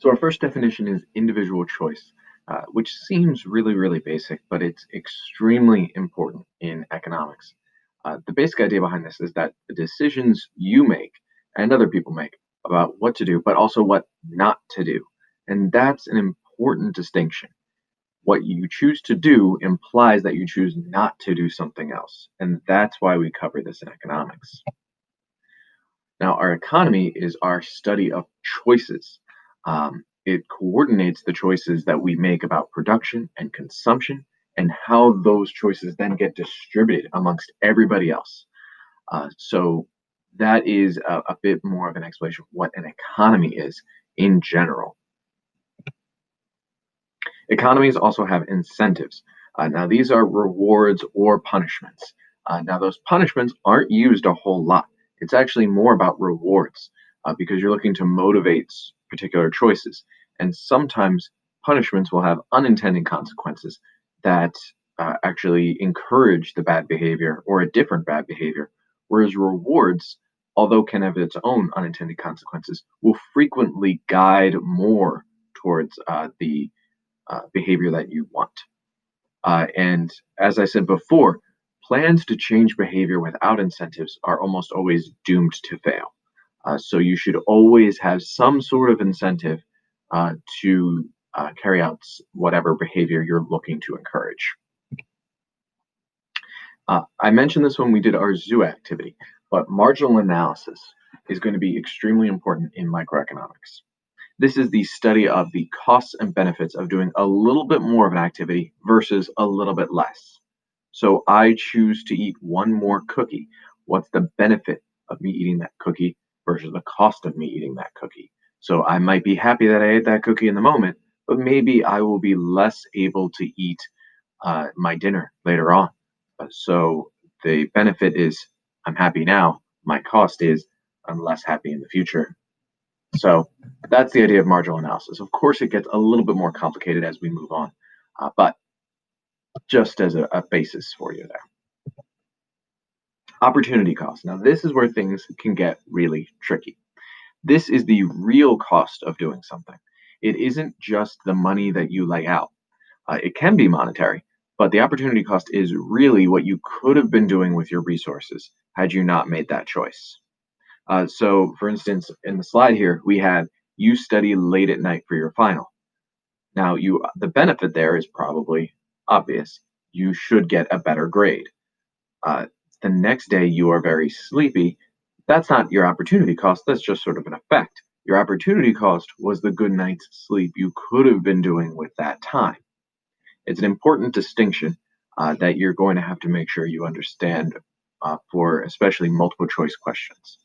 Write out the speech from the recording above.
So our first definition is individual choice, which seems really, really basic, but it's extremely important in economics. The basic idea behind this is that the decisions you make and other people make about what to do, but also what not to do. And that's an important distinction. What you choose to do implies that you choose not to do something else. And that's why we cover this in economics. Now, our economy is our study of choices. It coordinates the choices that we make about production and consumption and how those choices then get distributed amongst everybody else. So, that is a bit more of an explanation of what an economy is in general. Economies also have incentives. Now, these are rewards or punishments. Now, those punishments aren't used a whole lot. It's actually more about rewards because you're looking to motivate particular choices. And sometimes punishments will have unintended consequences that actually encourage the bad behavior or a different bad behavior. Whereas rewards, although can have its own unintended consequences, will frequently guide more towards the behavior that you want. And as I said before, plans to change behavior without incentives are almost always doomed to fail. So you should always have some sort of incentive to carry out whatever behavior you're looking to encourage. I mentioned this when we did our zoo activity, but marginal analysis is going to be extremely important in microeconomics. This is the study of the costs and benefits of doing a little bit more of an activity versus a little bit less. So I choose to eat one more cookie. What's the benefit of me eating that cookie versus the cost of me eating that cookie? So I might be happy that I ate that cookie in the moment, but maybe I will be less able to eat my dinner later on. So the benefit is I'm happy now. My cost is I'm less happy in the future. So that's the idea of marginal analysis. Of course, it gets a little bit more complicated as we move on, but just as a basis for you there. Opportunity cost. Now, this is where things can get really tricky. This is the real cost of doing something. It isn't just the money that you lay out. It can be monetary, but the opportunity cost is really what you could have been doing with your resources had you not made that choice. So, for instance, in the slide here, we had you study late at night for your final. Now, the benefit there is probably obvious. You should get a better grade. Uh, the next day you are very sleepy. That's not your opportunity cost. That's just sort of an effect. Your opportunity cost was the good night's sleep you could have been doing with that time. It's an important distinction that you're going to have to make sure you understand for especially multiple choice questions.